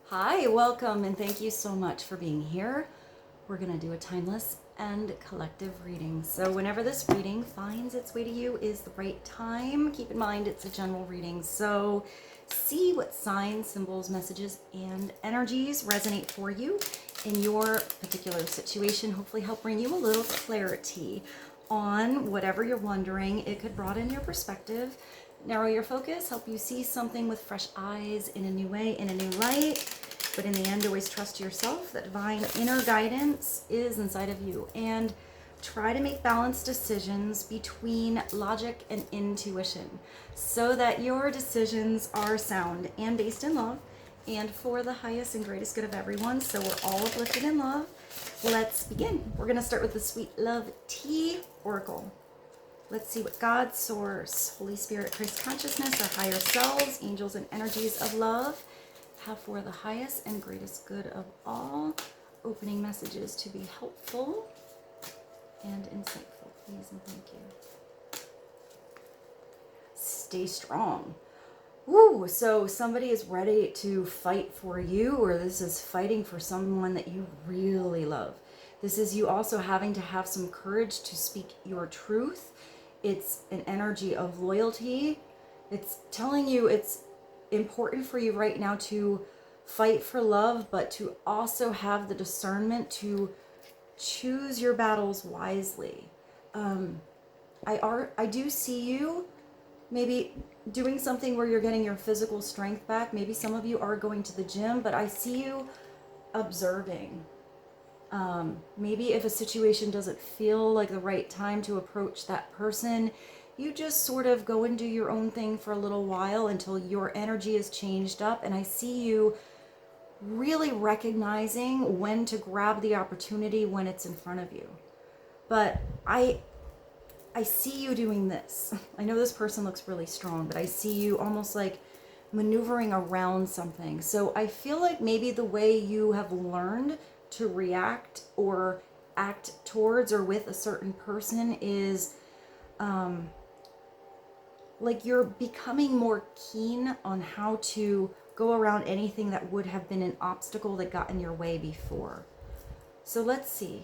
Hi, welcome, and thank you so much for being here. We're going to do a timeless and collective reading. So, whenever this reading finds its way to you is the right time. Keep in mind it's a general reading. So, see what signs, symbols, messages, and energies resonate for you in your particular situation. Hopefully, help bring you a little clarity on whatever you're wondering. It could broaden your perspective, narrow your focus, help you see something with fresh eyes in a new way, in a new light. But in the end, always trust yourself. That divine inner guidance is inside of you. And try to make balanced decisions between logic and intuition so that your decisions are sound and based in love and for the highest and greatest good of everyone. So we're all uplifted in love. Let's begin. We're going to start with the Sweet Love Tea Oracle. Let's see what God, Source, Holy Spirit, Christ Consciousness, our higher selves, angels, and energies of love have for the highest and greatest good of all. Opening messages to be helpful and insightful, please and thank you. Stay strong. Woo! So somebody is ready to fight for you, or this is fighting for someone that you really love. This is you also having to have some courage to speak your truth. It's an energy of loyalty. It's telling you it's important for you right now to fight for love, but to also have the discernment to choose your battles wisely. I do see you maybe doing something where you're getting your physical strength back. Maybe some of you are going to the gym, but I see you observing. Maybe if a situation doesn't feel like the right time to approach that person, you just sort of go and do your own thing for a little while until your energy is changed up. And I see you really recognizing when to grab the opportunity when it's in front of you. But I see you doing this. I know this person looks really strong, but I see you almost like maneuvering around something. So I feel like maybe the way you have learned to react or act towards or with a certain person is like you're becoming more keen on how to go around anything that would have been an obstacle that got in your way before. So let's see.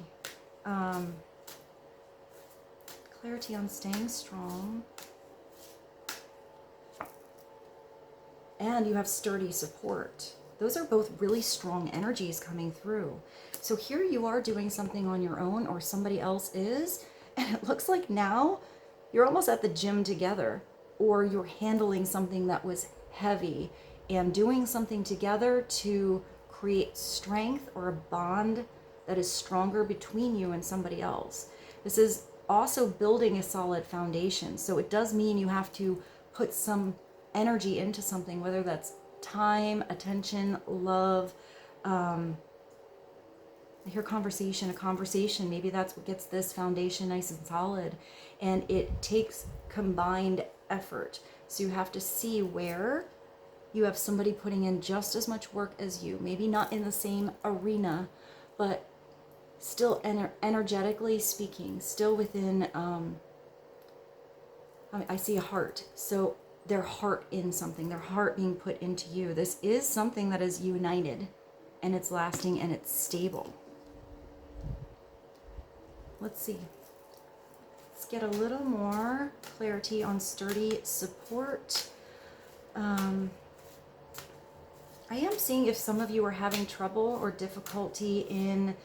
Clarity on staying strong. And you have sturdy support. Those are both really strong energies coming through. So here you are doing something on your own, or somebody else is, and it looks like now you're almost at the gym together, or you're handling something that was heavy and doing something together to create strength or a bond that is stronger between you and somebody else. This is also building a solid foundation. So it does mean you have to put some energy into something, whether that's time, attention, love. I hear conversation, a conversation. Maybe that's what gets this foundation nice and solid. And it takes combined effort. So you have to see where you have somebody putting in just as much work as you. Maybe not in the same arena, but still energetically speaking, still within, I see a heart. So their heart in something, their heart being put into you. This is something that is united and it's lasting and it's stable. Let's see. Let's get a little more clarity on sturdy support. I am seeing if some of you are having trouble or difficulty in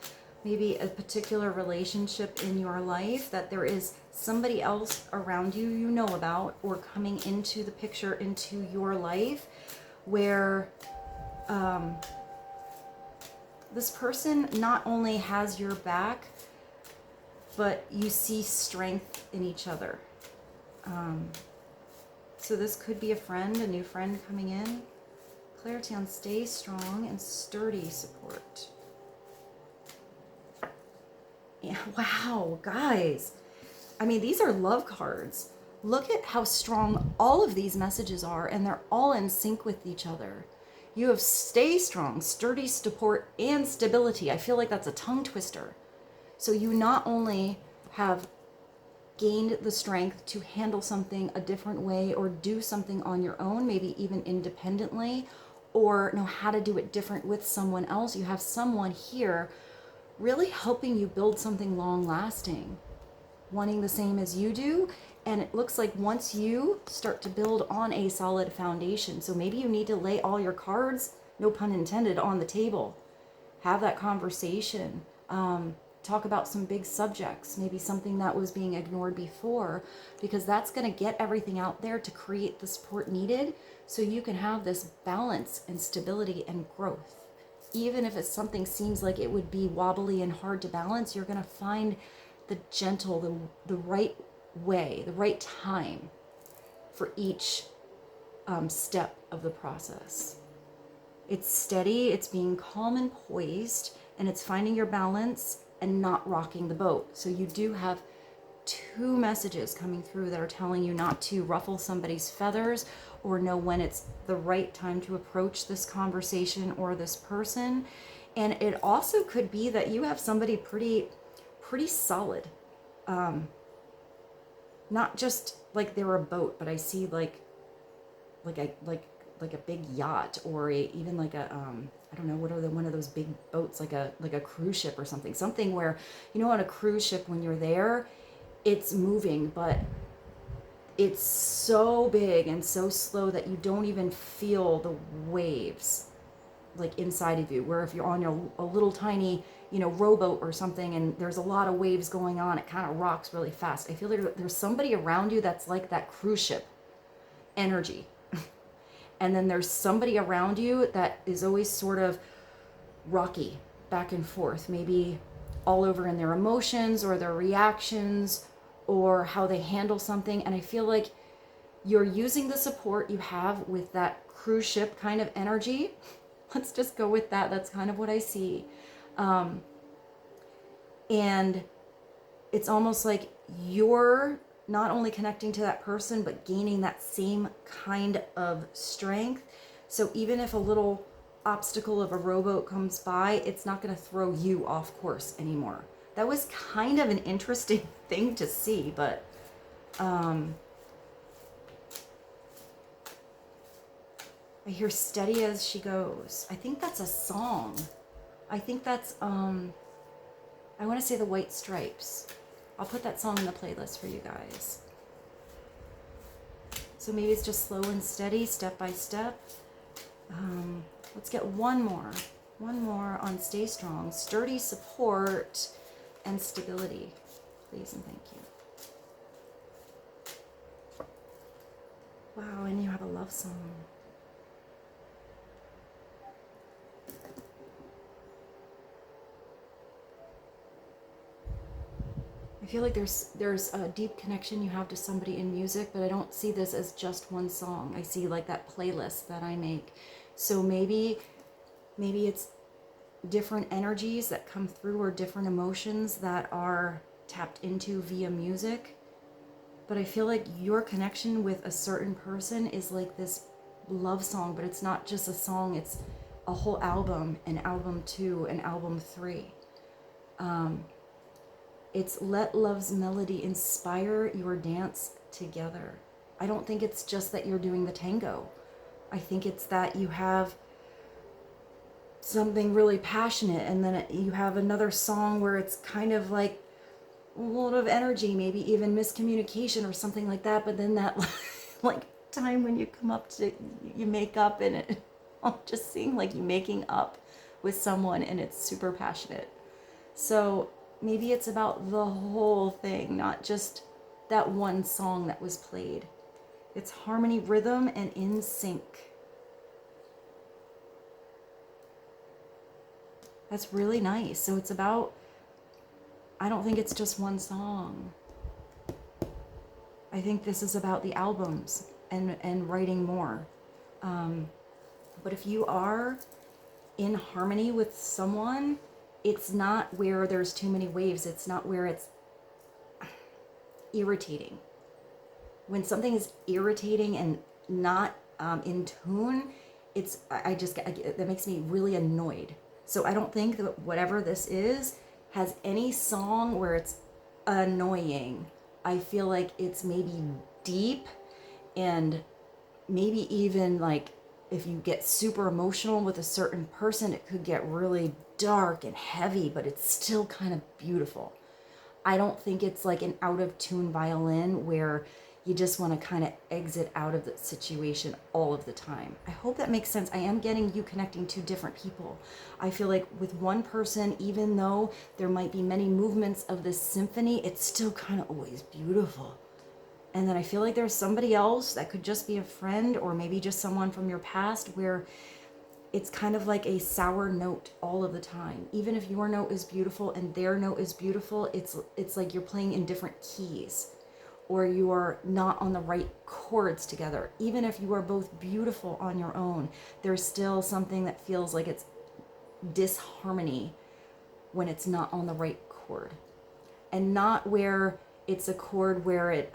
maybe a particular relationship in your life, that there is somebody else around you you know about or coming into the picture into your life where this person not only has your back, but you see strength in each other. So this could be a friend, a new friend coming in. Clarity on stay strong and sturdy support. Yeah, wow, guys. I mean, these are love cards. Look at how strong all of these messages are, and they're all in sync with each other. You have stay strong, sturdy support, and stability. I feel like that's a tongue twister. So you not only have gained the strength to handle something a different way or do something on your own, maybe even independently, or know how to do it different with someone else. You have someone here really helping you build something long lasting, wanting the same as you do. And it looks like once you start to build on a solid foundation, so maybe you need to lay all your cards, no pun intended, on the table. Have that conversation. Talk about some big subjects, maybe something that was being ignored before, because that's going to get everything out there to create the support needed so you can have this balance and stability and growth. Even if it's something seems like it would be wobbly and hard to balance, you're going to find the gentle, the right way, the right time for each step of the process. It's steady, it's being calm and poised, and it's finding your balance and not rocking the boat. So you do have two messages coming through that are telling you not to ruffle somebody's feathers, or know when it's the right time to approach this conversation or this person. And it also could be that you have somebody pretty solid. Not just like they're a boat, but I see like a big yacht, or even like a I don't know, what are one of those big boats, like a cruise ship or something where, you know, on a cruise ship when you're there, it's moving, but it's so big and so slow that you don't even feel the waves like inside of you. Where if you're on a little tiny, you know, rowboat or something and there's a lot of waves going on, it kind of rocks really fast. I feel like there's somebody around you that's like that cruise ship energy. And then there's somebody around you that is always sort of rocky, back and forth, maybe all over in their emotions or their reactions or how they handle something. And I feel like you're using the support you have with that cruise ship kind of energy. Let's just go with that. That's kind of what I see. And it's almost like you're not only connecting to that person, but gaining that same kind of strength. So even if a little obstacle of a rowboat comes by, it's not going to throw you off course anymore. That was kind of an interesting thing to see, but I hear steady as she goes. I think that's a song. I think that's, I want to say the White Stripes. I'll put that song in the playlist for you guys. So maybe it's just slow and steady, step by step. Let's get one more on Stay Strong. Sturdy support and stability. Please and thank you. Wow, and you have a love song. I feel like there's a deep connection you have to somebody in music, but I don't see this as just one song. I see like that playlist that I make. So maybe it's different energies that come through, or different emotions that are tapped into via music. But I feel like your connection with a certain person is like this love song, but it's not just a song, it's a whole album, an album 2, an album 3. It's let love's melody inspire your dance together. I don't think it's just that you're doing the tango. I think it's that you have something really passionate, and then you have another song where it's kind of like a lot of energy, maybe even miscommunication or something like that. But then that like time when you come up to, you make up, and it, I'm just seeing like you making up with someone and it's super passionate. So maybe it's about the whole thing, not just that one song that was played. It's harmony, rhythm, and in sync. That's really nice. So it's about, I don't think it's just one song. I think this is about the albums and writing more. But if you are in harmony with someone, it's not where there's too many waves. It's not where it's irritating. When something is irritating and not in tune, it's, that makes me really annoyed. So I don't think that whatever this is has any song where it's annoying. I feel like it's maybe deep and maybe even like if you get super emotional with a certain person, it could get really dark and heavy, but it's still kind of beautiful. I don't think it's like an out of tune violin where you just want to kind of exit out of the situation all of the time. I hope that makes sense. I am getting you connecting to different people. I feel like with one person, even though there might be many movements of this symphony, it's still kind of always beautiful. And then I feel like there's somebody else that could just be a friend or maybe just someone from your past where it's kind of like a sour note all of the time. Even if your note is beautiful and their note is beautiful, it's like you're playing in different keys or you are not on the right chords together. Even if you are both beautiful on your own, there's still something that feels like it's disharmony when it's not on the right chord. And not where it's a chord where it,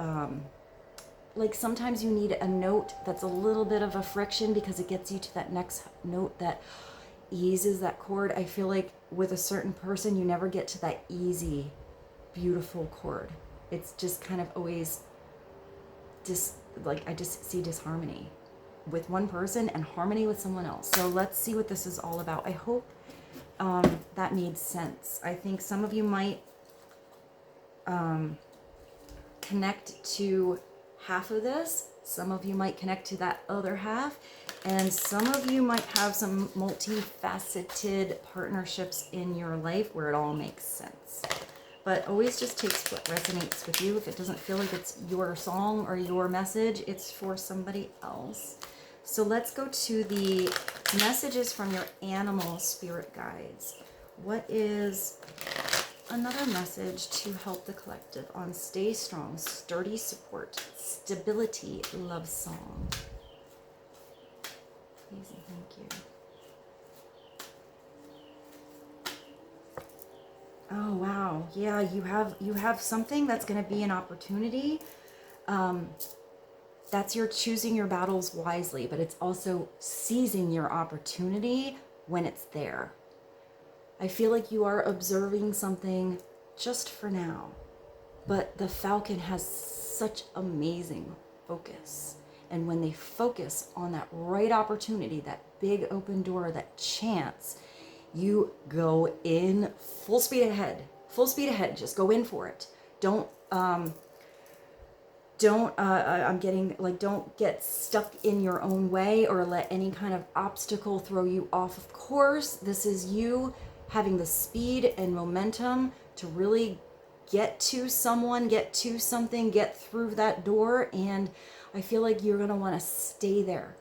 like sometimes you need a note that's a little bit of a friction because it gets you to that next note that eases that chord. I feel like with a certain person, you never get to that easy, beautiful chord. It's just kind of always I just see disharmony with one person and harmony with someone else. So let's see what this is all about. I hope that made sense. I think some of you might connect to half of this. Some of you might connect to that other half. And some of you might have some multifaceted partnerships in your life where it all makes sense. But always just takes what resonates with you. If it doesn't feel like it's your song or your message, it's for somebody else. So let's go to the messages from your animal spirit guides. What is another message to help the collective on stay strong, sturdy support, stability, love song? Please and thank you. Oh wow, yeah, you have something that's going to be an opportunity. That's your choosing your battles wisely, but it's also seizing your opportunity when it's there. I feel like you are observing something just for now, but the falcon has such amazing focus. And when they focus on that right opportunity, that big open door, that chance, you go in full speed ahead, just go in for it. Don't get stuck in your own way or let any kind of obstacle throw you off of course. This is you having the speed and momentum to really get to someone, get to something, get through that door. And I feel like you're going to want to stay there.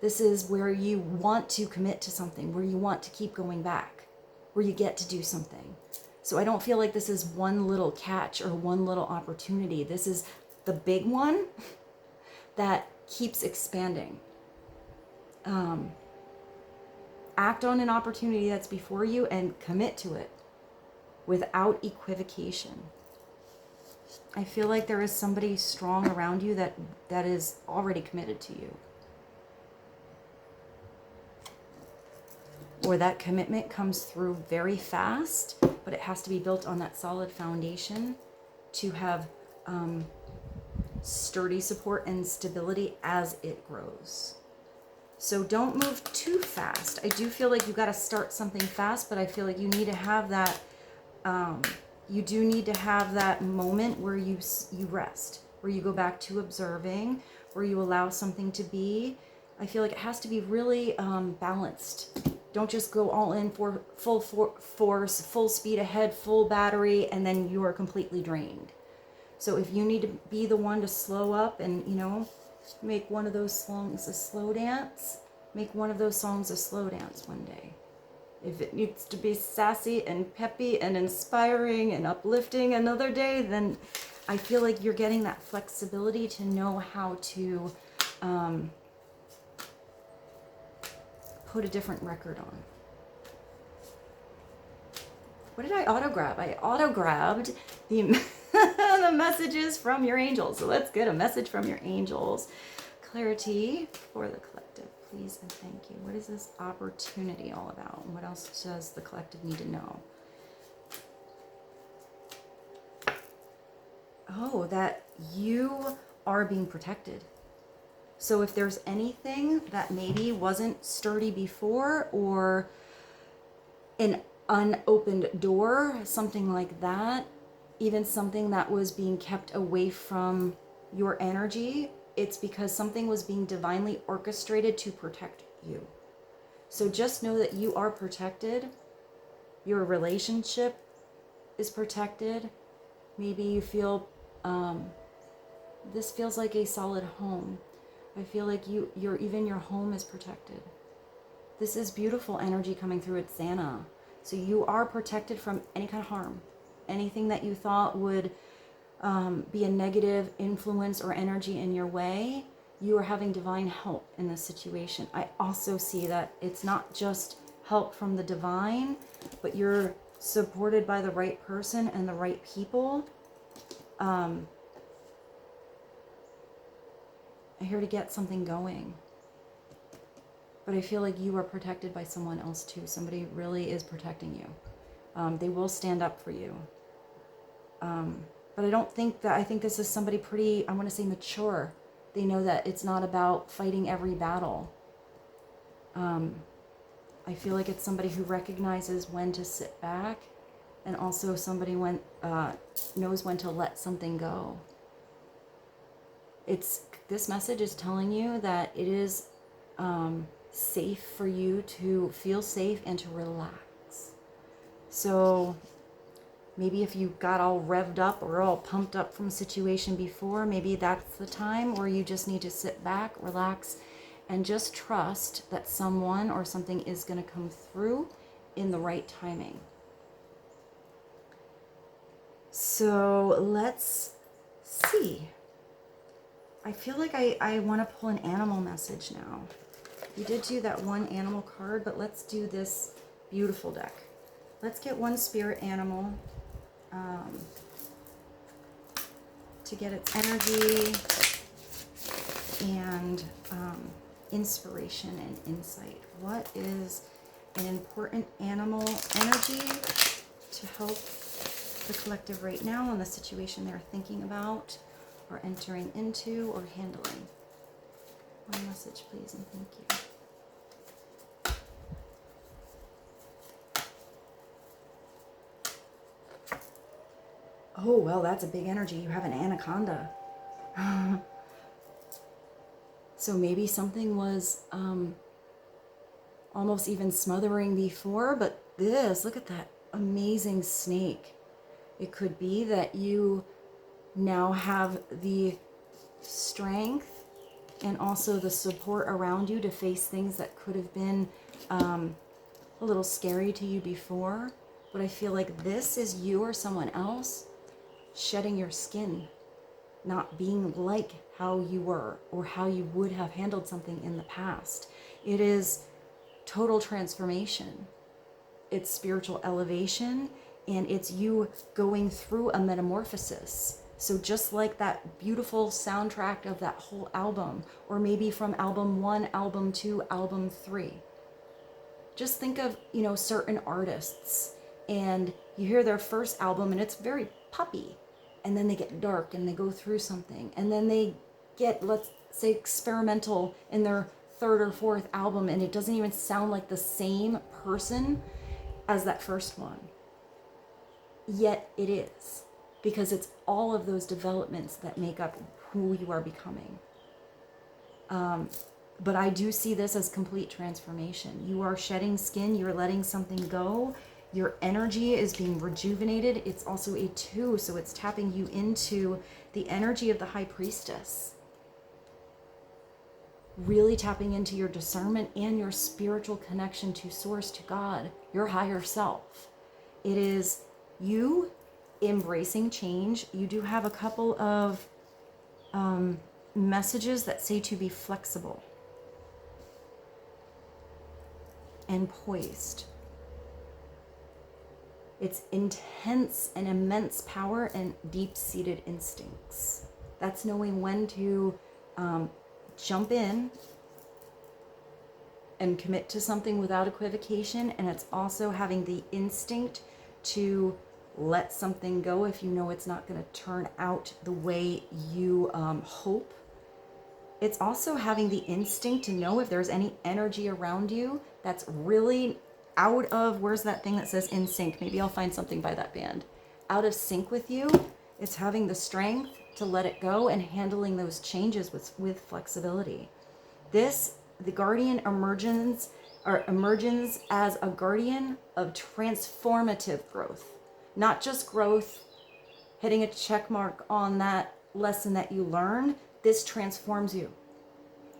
This is where you want to commit to something, where you want to keep going back, where you get to do something. So I don't feel like this is one little catch or one little opportunity. This is the big one that keeps expanding. Act on an opportunity that's before you and commit to it without equivocation. I feel like there is somebody strong around you that is already committed to you. Or that commitment comes through very fast, but it has to be built on that solid foundation to have sturdy support and stability as it grows. So don't move too fast. I do feel like you got to start something fast, but I feel like you need to have that, you do need to have that moment where you rest, where you go back to observing, where you allow something to be. I feel like it has to be really balanced. Don't just go all in for full force, full speed ahead, full battery, and then you are completely drained. So if you need to be the one to slow up and, make one of those songs a slow dance, make one of those songs a slow dance one day. If it needs to be sassy and peppy and inspiring and uplifting another day, then I feel like you're getting that flexibility to know how to put a different record on. What did I auto-grab? I auto-grabbed the the messages from your angels. So let's get a message from your angels. Clarity for the collective, please and thank you. What is this opportunity all about? What else does the collective need to know? Oh, that you are being protected. So if there's anything that maybe wasn't sturdy before, or an unopened door, something like that, even something that was being kept away from your energy, it's because something was being divinely orchestrated to protect you. So just know that you are protected. Your relationship is protected. Maybe you feel, this feels like a solid home. I feel like even your home is protected. This is beautiful energy coming through. It's Xana. So you are protected from any kind of harm. Anything that you thought would be a negative influence or energy in your way, you are having divine help in this situation. I also see that it's not just help from the divine, but you're supported by the right person and the right people. I'm here to get something going. But I feel like you are protected by someone else too. Somebody really is protecting you. They will stand up for you. But I don't think that, I think this is somebody pretty, I want to say mature. They know that it's not about fighting every battle. I feel like it's somebody who recognizes when to sit back, and also somebody knows when to let something go. This message is telling you that it is safe for you to feel safe and to relax. So maybe if you got all revved up or all pumped up from a situation before, maybe that's the time where you just need to sit back, relax, and just trust that someone or something is going to come through in the right timing. So let's see. I feel like I want to pull an animal message now. We did do that one animal card, but let's do this beautiful deck. Let's get one spirit animal to get its energy and inspiration and insight. What is an important animal energy to help the collective right now on the situation they're thinking about or entering into or handling? One message, please, and thank you. Oh, well, that's a big energy. You have an anaconda. So maybe something was almost even smothering before, but look at that amazing snake. It could be that you now have the strength and also the support around you to face things that could have been a little scary to you before. But I feel like this is you or someone else shedding your skin, not being like how you were or how you would have handled something in the past. It is total transformation. It's spiritual elevation, and it's you going through a metamorphosis. So just like that beautiful soundtrack of that whole album, or maybe from album 1, album 2, album 3. Just think of, certain artists, and you hear their first album and it's very puppy, and then they get dark and they go through something, and then they get, let's say, experimental in their 3rd or 4th album, and it doesn't even sound like the same person as that first one. Yet it is, because it's all of those developments that make up who you are becoming. But I do see this as complete transformation. You are shedding skin, you're letting something go, your energy is being rejuvenated. It's also a 2, so it's tapping you into the energy of the High Priestess. Really tapping into your discernment and your spiritual connection to Source, to God, your higher self. It is you embracing change. You do have a couple of messages that say to be flexible and poised. It's intense and immense power and deep-seated instincts. That's knowing when to jump in and commit to something without equivocation, and it's also having the instinct to let something go if you know it's not going to turn out the way you hope. It's also having the instinct to know if there's any energy around you that's really out of, where's that thing that says NSYNC? Maybe I'll find something by that band. Out of sync with you. It's having the strength to let it go and handling those changes with flexibility. The guardian emerges as a guardian of transformative growth. Not just growth, hitting a check mark on that lesson that you learned. This transforms you.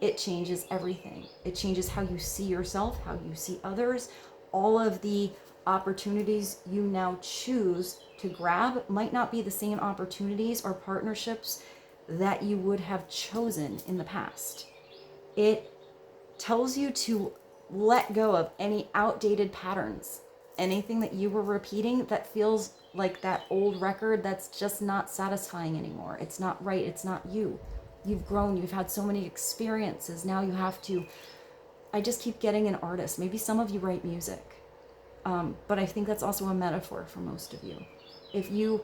It changes everything. It changes how you see yourself, how you see others. All of the opportunities you now choose to grab might not be the same opportunities or partnerships that you would have chosen in the past. It tells you to let go of any outdated patterns, anything that you were repeating that feels like that old record that's just not satisfying anymore. It's not right. It's not you. You've grown. You've had so many experiences. Now you have to, I just keep getting an artist. Maybe some of you write music. But I think that's also a metaphor for most of you. If you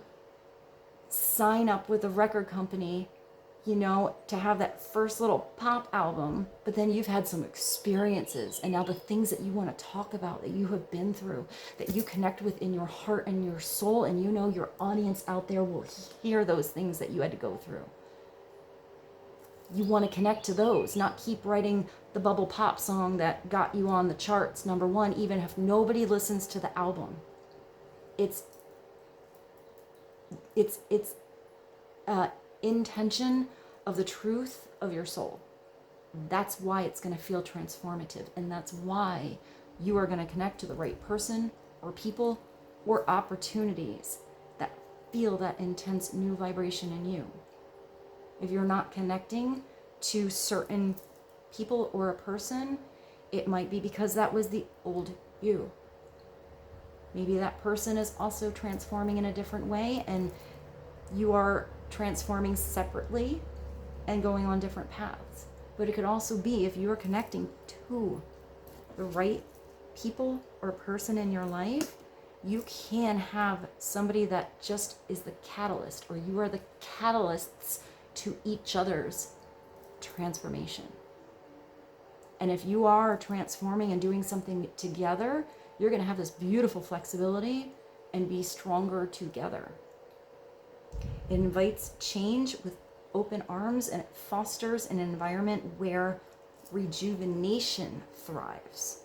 sign up with a record company, you know, to have that first little pop album, but then you've had some experiences, and now the things that you want to talk about, that you have been through, that you connect with in your heart and your soul, and you know your audience out there will hear those things that you had to go through. You want to connect to those, not keep writing the bubble pop song that got you on the charts, #1, even if nobody listens to the album. It's intention of the truth of your soul. That's why it's going to feel transformative, and that's why you are going to connect to the right person or people or opportunities that feel that intense new vibration in you. If you're not connecting to certain people or a person, it might be because that was the old you. Maybe that person is also transforming in a different way, and you are transforming separately and going on different paths. But it could also be if you are connecting to the right people or person in your life, you can have somebody that just is the catalyst, or you are the catalysts to each other's transformation. And if you are transforming and doing something together, you're going to have this beautiful flexibility and be stronger together. It invites change with open arms, and it fosters an environment where rejuvenation thrives,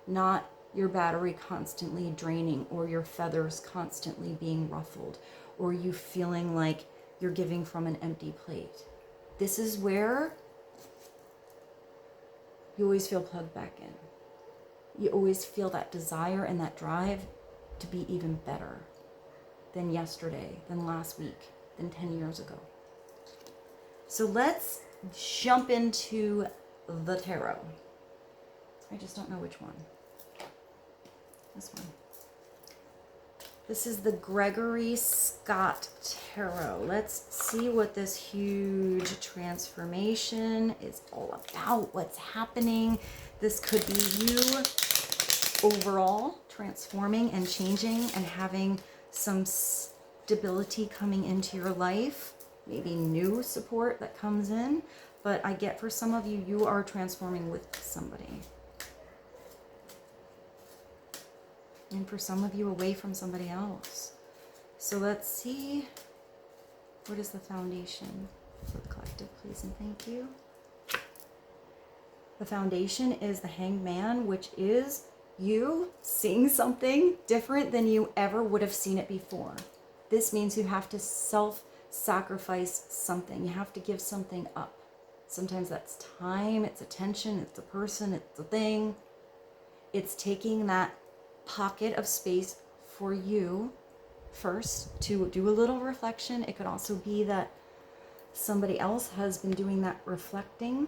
not your battery constantly draining, or your feathers constantly being ruffled, or you feeling like you're giving from an empty plate. This is where you always feel plugged back in. You always feel that desire and that drive to be even better than yesterday, than last week, than 10 years ago. So let's jump into the tarot. I just don't know which one. This one. This is the Gregory Scott Tarot. Let's see what this huge transformation is all about, what's happening. This could be you overall transforming and changing and having some stability coming into your life, maybe new support that comes in. But I get for some of you, you are transforming with somebody. And for some of you, away from somebody else. So let's see, what is the foundation for the collective, please and thank you. The foundation is the Hanged Man, which is you seeing something different than you ever would have seen it before. This means you have to self-sacrifice something. You have to give something up. Sometimes that's time, it's attention, it's a person, it's a thing. It's taking that pocket of space for you first to do a little reflection. It could also be that somebody else has been doing that reflecting,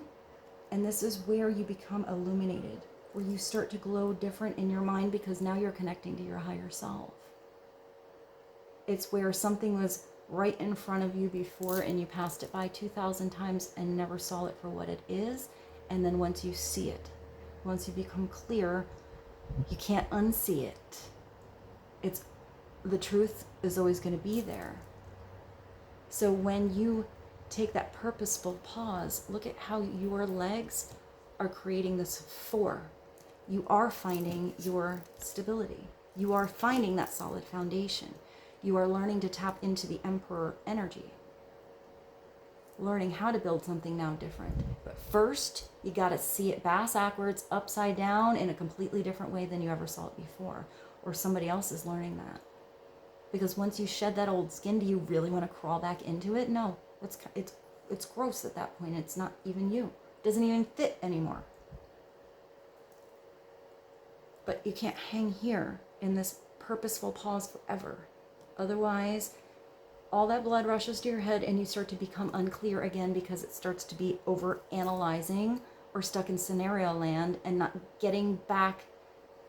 and this is where you become illuminated, where you start to glow different in your mind because now you're connecting to your higher self. It's where something was right in front of you before and you passed it by 2,000 times and never saw it for what it is, and then once you see it, once you become clear, you can't unsee it. It's the truth is always going to be there. So when you take that purposeful pause. Look at how your legs are creating this 4. You are finding your stability. You are finding that solid foundation. You are learning to tap into the Emperor energy. Learning how to build something now different. But first, you got to see it bass backwards, upside down, in a completely different way than you ever saw it before. Or somebody else is learning that. Because once you shed that old skin, do you really want to crawl back into it? No. It's gross at that point. It's not even you. It doesn't even fit anymore. But you can't hang here in this purposeful pause forever. Otherwise, all that blood rushes to your head and you start to become unclear again, because it starts to be over analyzing or stuck in scenario land and not getting back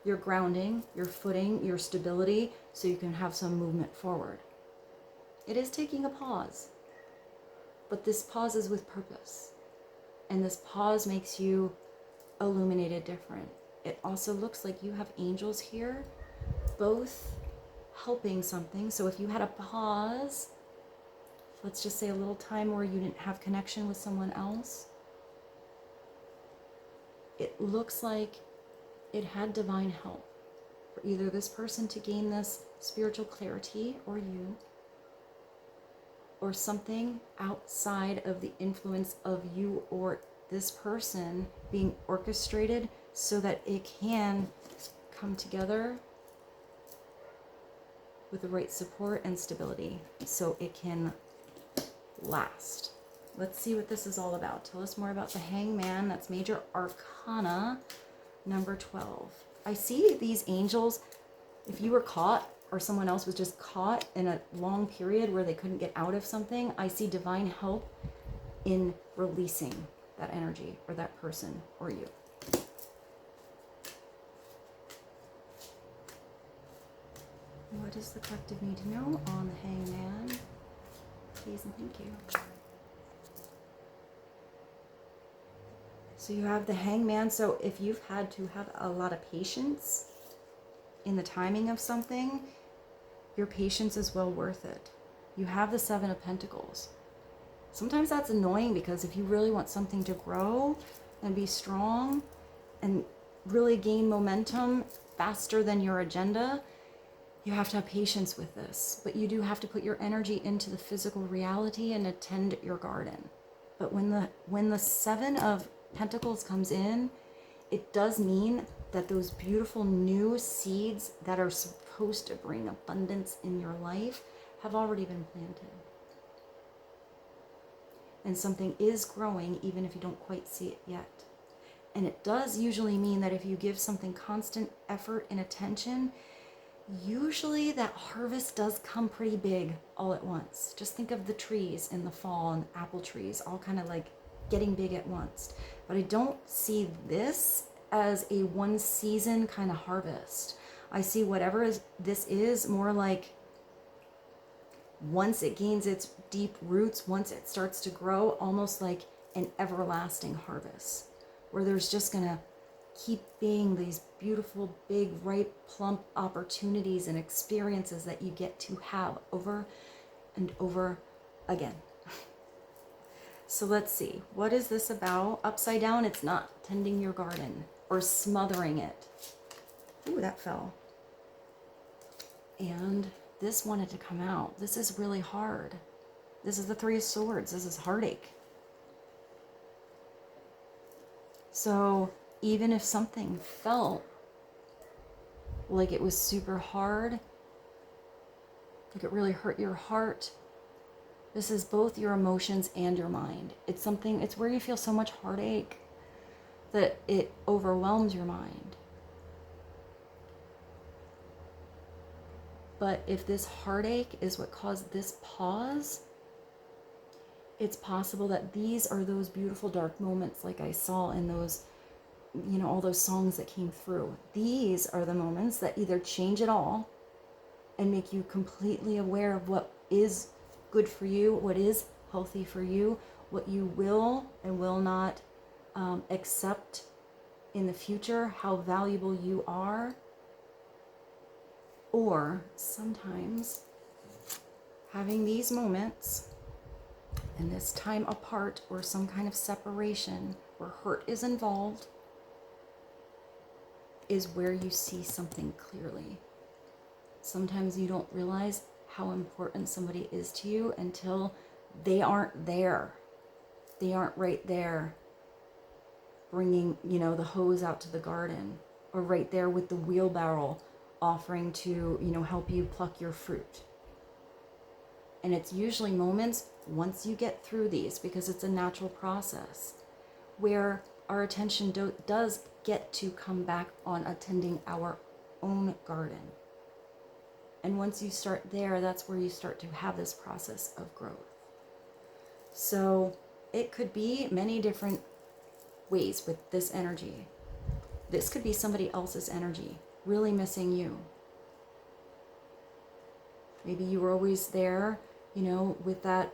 your grounding, your footing, your stability, so you can have some movement forward. It is taking a pause, but this pause is with purpose. And this pause makes you illuminated different. It also looks like you have angels here, both helping something. So if you had a pause, let's just say a little time where you didn't have connection with someone else, it looks like it had divine help for either this person to gain this spiritual clarity, or you, or something outside of the influence of you or this person being orchestrated so that it can come together with the right support and stability so it can last. Let's see what this is all about. Tell us more about the Hangman. That's Major Arcana number 12. I see these angels. If you were caught, or someone else was just caught in a long period where they couldn't get out of something, I see divine help in releasing that energy or that person or you. What does the collective need to know on the Hangman? Please and thank you. So you have the Hangman. So if you've had to have a lot of patience in the timing of something, your patience is well worth it. You have the 7 of Pentacles. Sometimes that's annoying, because if you really want something to grow and be strong and really gain momentum faster than your agenda, you have to have patience with this. But you do have to put your energy into the physical reality and attend your garden. But when the 7 of Pentacles comes in, it does mean that those beautiful new seeds that are supposed to bring abundance in your life have already been planted. And something is growing even if you don't quite see it yet. And it does usually mean that if you give something constant effort and attention, usually that harvest does come pretty big all at once. Just think of the trees in the fall, and apple trees all kind of like getting big at once. But I don't see this as a one season kind of harvest. I see whatever this is more like, once it gains its deep roots, once it starts to grow, almost like an everlasting harvest, where there's just gonna keep being these beautiful, big, ripe, plump opportunities and experiences that you get to have over and over again. So let's see, what is this about? Upside down, it's not tending your garden or smothering it. Ooh, that fell. And this wanted to come out. This is really hard. This is the 3 of Swords. This is heartache. So even if something felt like it was super hard, like it really hurt your heart, this is both your emotions and your mind. It's where you feel so much heartache that it overwhelms your mind. But if this heartache is what caused this pause, it's possible that these are those beautiful dark moments like I saw in those, all those songs that came through. These are the moments that either change it all and make you completely aware of what is good for you, what is healthy for you, what you will and will not accept in the future, how valuable you are. Or sometimes having these moments And this time apart, or some kind of separation where hurt is involved, is where you see something clearly. Sometimes you don't realize how important somebody is to you until they aren't there. They aren't right there bringing, the hose out to the garden, or right there with the wheelbarrow offering to, help you pluck your fruit. And it's usually moments, once you get through these, because it's a natural process, where our attention does get to come back on attending our own garden. And once you start there, that's where you start to have this process of growth. So it could be many different ways with this energy. This could be somebody else's energy, really missing you. Maybe you were always there, with the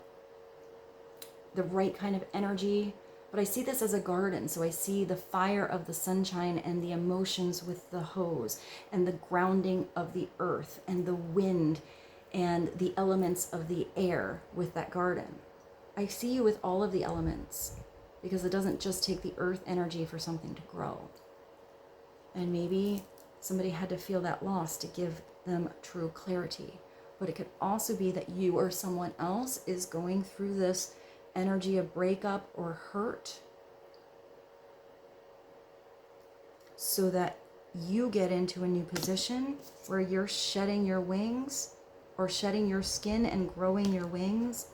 right kind of energy. But I see this as a garden, so I see the fire of the sunshine and the emotions with the hose and the grounding of the earth and the wind and the elements of the air with that garden. I see you with all of the elements, because it doesn't just take the earth energy for something to grow. And maybe somebody had to feel that loss to give them true clarity. But it could also be that you or someone else is going through this energy of breakup or hurt, so that you get into a new position where you're shedding your wings, or shedding your skin and growing your wings,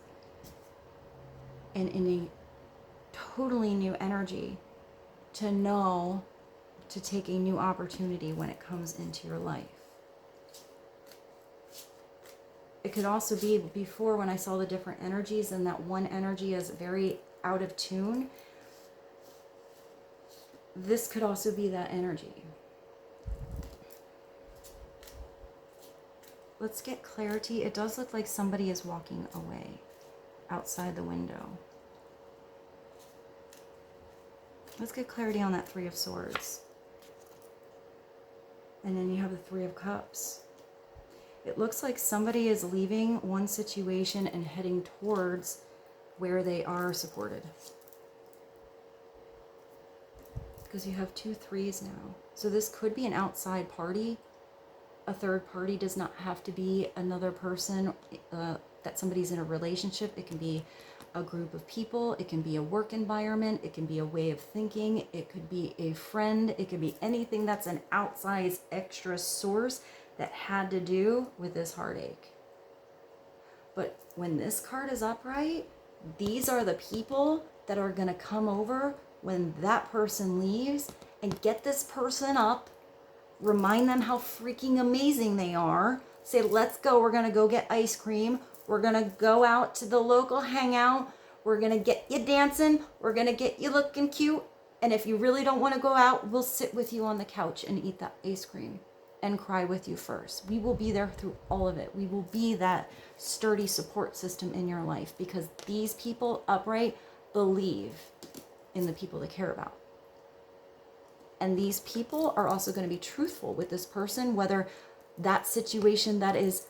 and in a totally new energy to know to take a new opportunity when it comes into your life. It could also be before, when I saw the different energies, and that one energy is very out of tune. This could also be that energy. Let's get clarity. It does look like somebody is walking away outside the window. Let's get clarity on that Three of Swords. And then you have the Three of Cups. It looks like somebody is leaving one situation and heading towards where they are supported. Because you have 2 threes now. So this could be an outside party. A third party does not have to be another person, that somebody's in a relationship. It can be a group of people. It can be a work environment. It can be a way of thinking. It could be a friend. It could be anything that's an outside extra source that had to do with this heartache. But when this card is upright, these are the people that are going to come over when that person leaves and get this person up, remind them how freaking amazing they are, say, let's go, we're going to go get ice cream, we're going to go out to the local hangout, we're going to get you dancing, we're going to get you looking cute, and if you really don't want to go out, we'll sit with you on the couch and eat that ice cream and cry with you first. We will be there through all of it. We will be that sturdy support system in your life, because these people upright believe in the people they care about. And these people are also going to be truthful with this person, whether that situation that is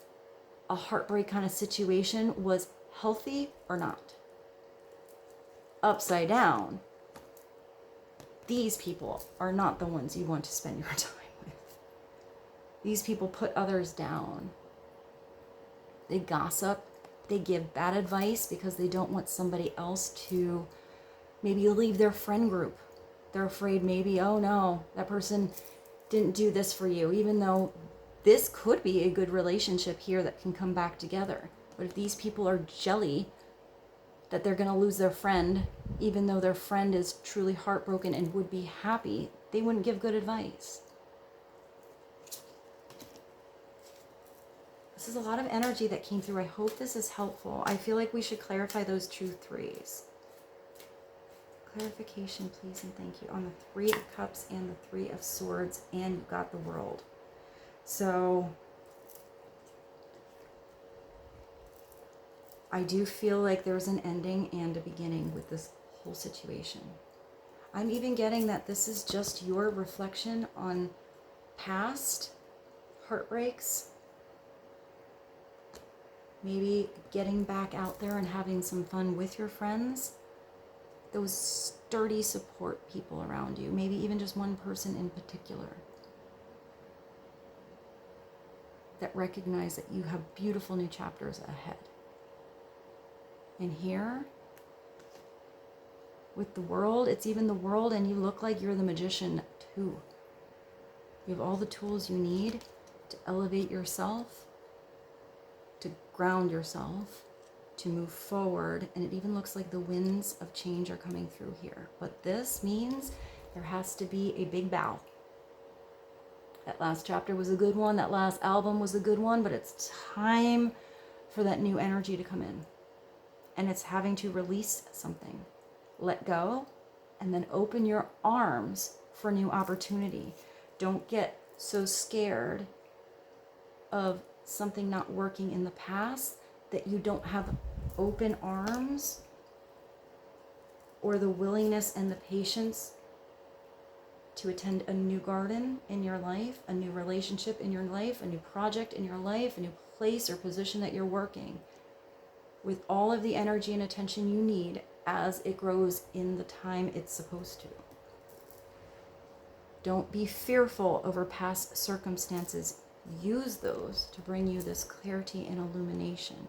a heartbreak kind of situation was healthy or not. Upside down, these people are not the ones you want to spend your time with. These people put others down. They gossip. They give bad advice because they don't want somebody else to maybe leave their friend group. They're afraid maybe, oh no, that person didn't do this for you, even though this could be a good relationship here that can come back together. But if these people are jelly that they're going to lose their friend, even though their friend is truly heartbroken and would be happy, they wouldn't give good advice. This is a lot of energy that came through. I hope this is helpful. I feel like we should clarify those 2 threes. Clarification, please, and thank you, on the 3 of Cups and the 3 of Swords, and you've got the World. So I do feel like there's an ending and a beginning with this whole situation. I'm even getting that this is just your reflection on past heartbreaks maybe getting back out there and having some fun with your friends, those sturdy support people around you, maybe even just one person in particular, that recognize that you have beautiful new chapters ahead. And here, with the world, it's even the world, and you look like you're the magician too. You have all the tools you need to elevate yourself, to ground yourself, to move forward, and it even looks like the winds of change are coming through here. But this means there has to be a big bow. That last chapter was a good one, that last album was a good one, but it's time for that new energy to come in. And it's having to release something. Let go, and then open your arms for new opportunity. Don't get so scared of something not working in the past that you don't have open arms or the willingness and the patience to attend a new garden in your life, a new relationship in your life, a new project in your life, a new place or position that you're working, with all of the energy and attention you need as it grows in the time it's supposed to. Don't be fearful over past circumstances. Use those to bring you this clarity and illumination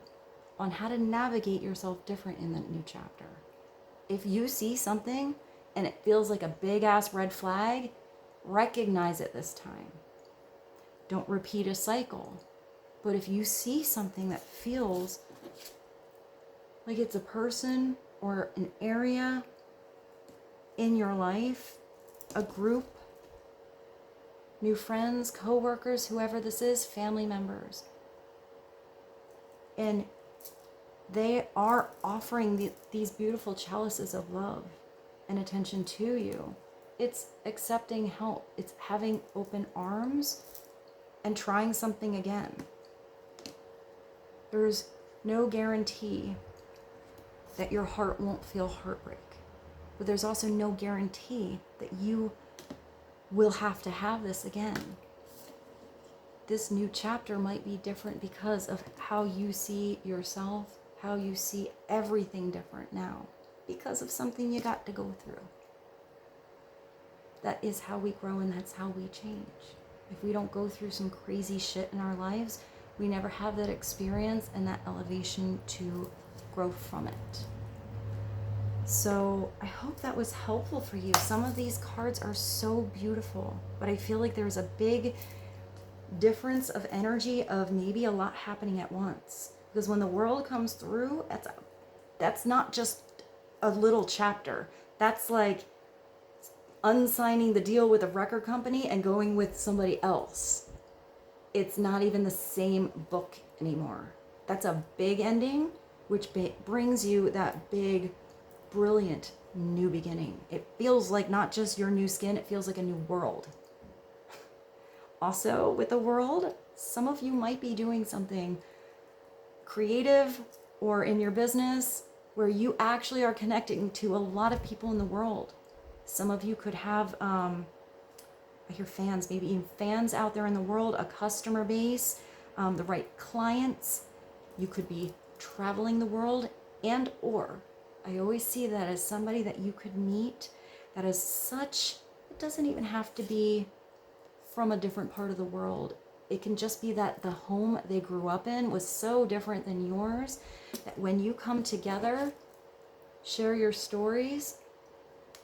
on how to navigate yourself different in the new chapter. If you see something and it feels like a big ass red flag, recognize it this time. Don't repeat a cycle. But if you see something that feels like it's a person or an area in your life, a group, new friends, co-workers, whoever this is, family members, and they are offering these beautiful chalices of love and attention to you, it's accepting help. It's having open arms and trying something again. There's no guarantee that your heart won't feel heartbreak, but there's also no guarantee that you will have to have this again. This new chapter might be different because of how you see yourself, how you see everything different now, because of something you got to go through. That is how we grow, and that's how we change. If we don't go through some crazy shit in our lives, we never have that experience and that elevation to grow from it. So I hope that was helpful for you. Some of these cards are so beautiful, but I feel like there's a big difference of energy of maybe a lot happening at once. Because when the world comes through, that's not just a little chapter. That's like unsigning the deal with a record company and going with somebody else. It's not even the same book anymore. That's a big ending, which brings you that big, brilliant new beginning. It feels like not just your new skin, it feels like a new world. Also, with the world, some of you might be doing something creative or in your business where you actually are connecting to a lot of people in the world. Some of you could have, I hear fans, maybe even fans out there in the world, a customer base, the right clients. You could be traveling the world, and or I always see that as somebody that you could meet that is such, it doesn't even have to be from a different part of the world. It can just be that the home they grew up in was so different than yours that when you come together, share your stories,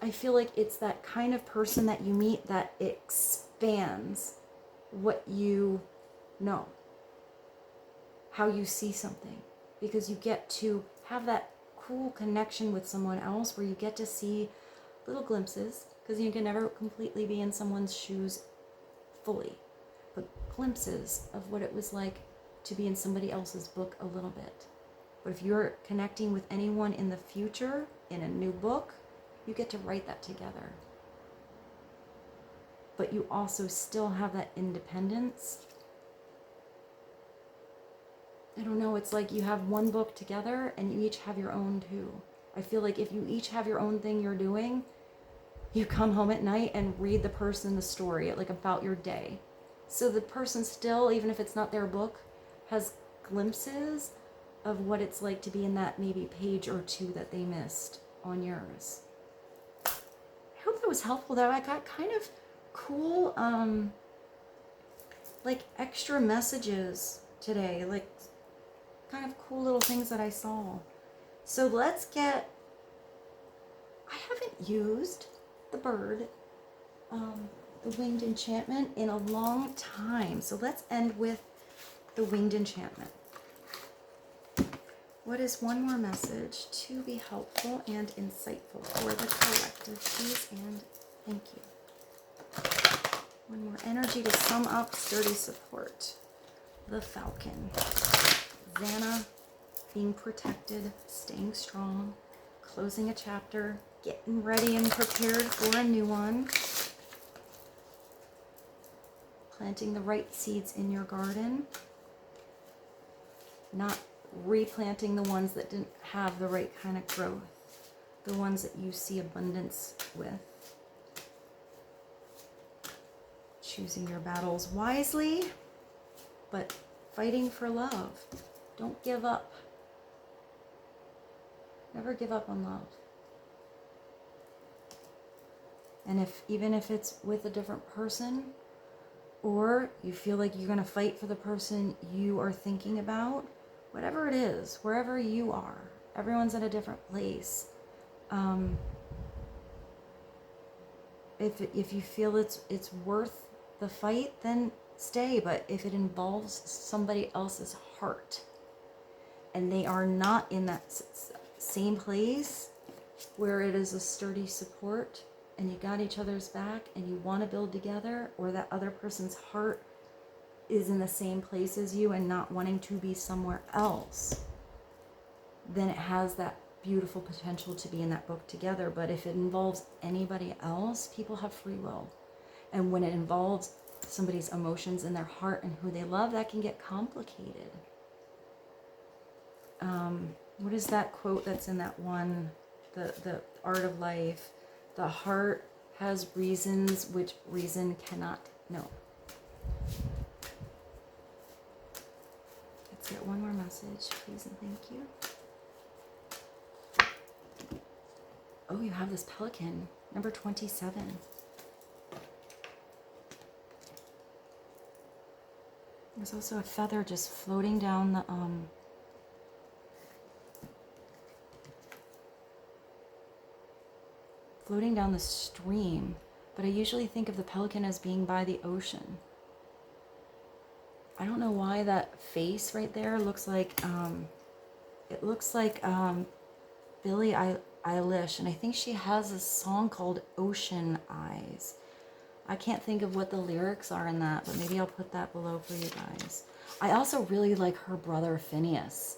I feel like it's that kind of person that you meet that expands what you know, how you see something, because you get to have that cool connection with someone else where you get to see little glimpses, because you can never completely be in someone's shoes fully, but glimpses of what it was like to be in somebody else's book a little bit. But if you're connecting with anyone in the future in a new book, you get to write that together. But you also still have that independence. I don't know, it's like you have one book together and you each have your own too. I feel like if you each have your own thing you're doing, you come home at night and read the person the story, like about your day. So the person still, even if it's not their book, has glimpses of what it's like to be in that maybe page or two that they missed on yours. I hope that was helpful though. I got kind of cool, like extra messages today, like kind of cool little things that I saw. So let's get, I haven't used the bird, the winged enchantment in a long time. So let's end with the winged enchantment. What is one more message to be helpful and insightful for the collective, please, and thank you. One more energy to sum up sturdy support. The Falcon. Xana, being protected, staying strong, closing a chapter, getting ready and prepared for a new one. Planting the right seeds in your garden. Not replanting the ones that didn't have the right kind of growth. The ones that you see abundance with. Choosing your battles wisely, but fighting for love. Don't give up. Never give up on love. And even if it's with a different person, or you feel like you're going to fight for the person you are thinking about, whatever it is, wherever you are, everyone's at a different place. If you feel it's worth the fight, then stay. But if it involves somebody else's heart, and they are not in that same place where it is a sturdy support, and you got each other's back, and you want to build together, or that other person's heart is in the same place as you and not wanting to be somewhere else, then it has that beautiful potential to be in that book together. But if it involves anybody else, people have free will. And when it involves somebody's emotions and their heart and who they love, that can get complicated. What is that quote that's in that one, the Art of Life? The heart has reasons which reason cannot know. Let's get one more message, please and thank you. Oh, you have this pelican, number 27. There's also a feather just floating down the stream, but I usually think of the pelican as being by the ocean. I don't know why that face right there looks like it looks like Billie Eilish, and I think she has a song called Ocean Eyes. I can't think of what the lyrics are in that, but maybe I'll put that below for you guys. I also really like her brother FINNEAS.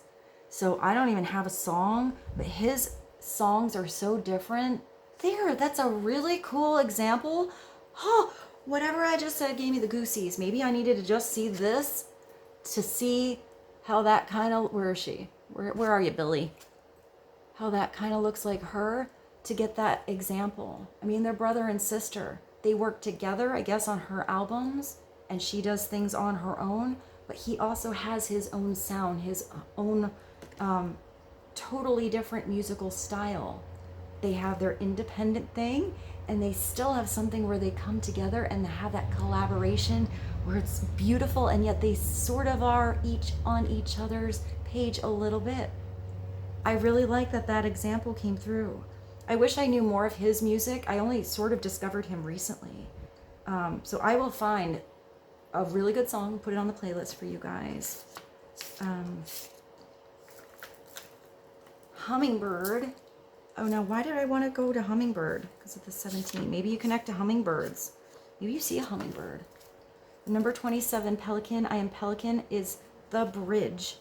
So I don't even have a song, but his songs are so different. There, that's a really cool example. Oh, whatever I just said gave me the goosies. Maybe I needed to just see this to see how that kind of, where is she? Where are you, Billie? How that kind of looks like her, to get that example. I mean, they're brother and sister. They work together, I guess, on her albums, and she does things on her own, but he also has his own sound, his own totally different musical style. They have their independent thing, and they still have something where they come together and have that collaboration where it's beautiful, and yet they sort of are each on each other's page a little bit. I really like that example came through. I wish I knew more of his music. I only sort of discovered him recently. So I will find a really good song, put it on the playlist for you guys. Hummingbird. Oh, now why did I want to go to hummingbird? Because of the 17. Maybe you connect to hummingbirds. Maybe you see a hummingbird. Number 27, pelican. I am pelican is the bridge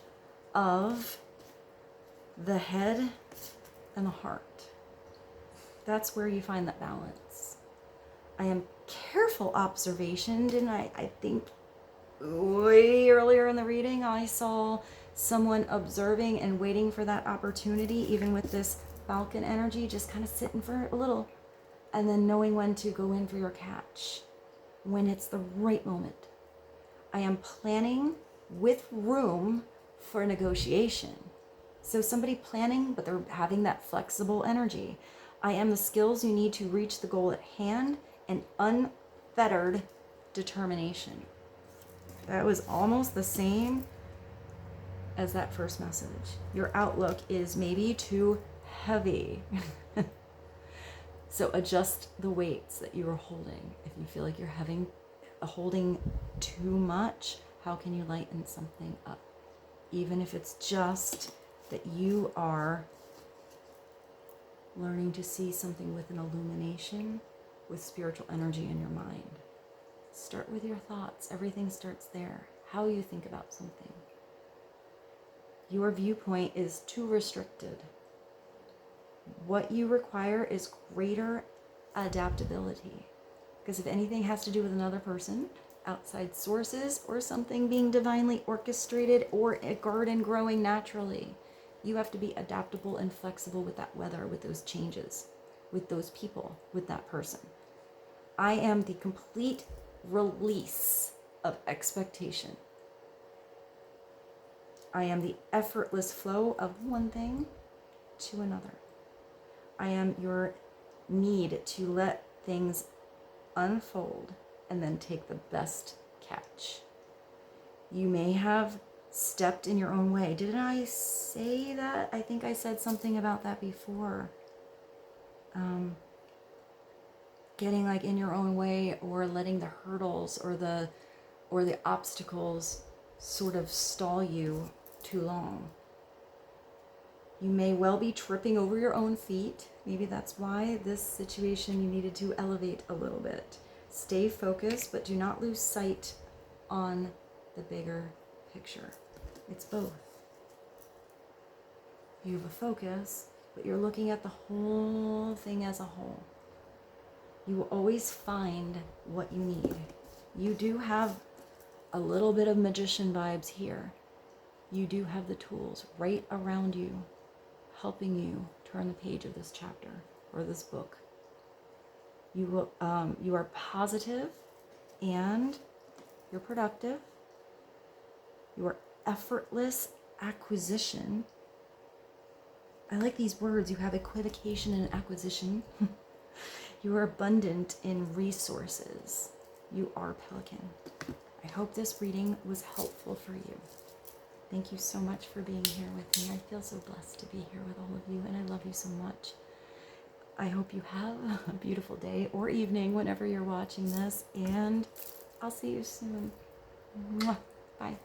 of the head and the heart. That's where you find that balance. I am careful observation. Didn't I think way earlier in the reading, I saw someone observing and waiting for that opportunity, even with this Falcon energy, just kind of sitting for a little, and then knowing when to go in for your catch, when it's the right moment. I am planning with room for negotiation. So somebody planning, but they're having that flexible energy. I am the skills you need to reach the goal at hand and unfettered determination. That was almost the same as that first message. Your outlook is maybe too heavy. So adjust the weights that you are holding. If you feel like you're holding too much, how can you lighten something up? Even if it's just that you are learning to see something with an illumination, with spiritual energy in your mind. Start with your thoughts. Everything starts there. How you think about something. Your viewpoint is too restricted. What you require is greater adaptability. Because if anything has to do with another person, outside sources, or something being divinely orchestrated, or a garden growing naturally, you have to be adaptable and flexible with that weather, with those changes, with those people, with that person. I am the complete release of expectation. I am the effortless flow of one thing to another. I am your need to let things unfold and then take the best catch. You may have stepped in your own way. Didn't I say that? I think I said something about that before. Getting like in your own way, or letting the hurdles or the obstacles sort of stall you too long. You may well be tripping over your own feet. Maybe that's why this situation you needed to elevate a little bit. Stay focused, but do not lose sight on the bigger picture. It's both. You have a focus, but you're looking at the whole thing as a whole. You will always find what you need. You do have a little bit of magician vibes here. You do have the tools right around you, helping you turn the page of this chapter or this book. You are positive, and you're productive. You are effortless acquisition. I like these words. You have equivocation and acquisition. You are abundant in resources. You are Pelican. I hope this reading was helpful for you. Thank you so much for being here with me. I feel so blessed to be here with all of you, and I love you so much. I hope you have a beautiful day or evening whenever you're watching this, and I'll see you soon. Mwah. Bye.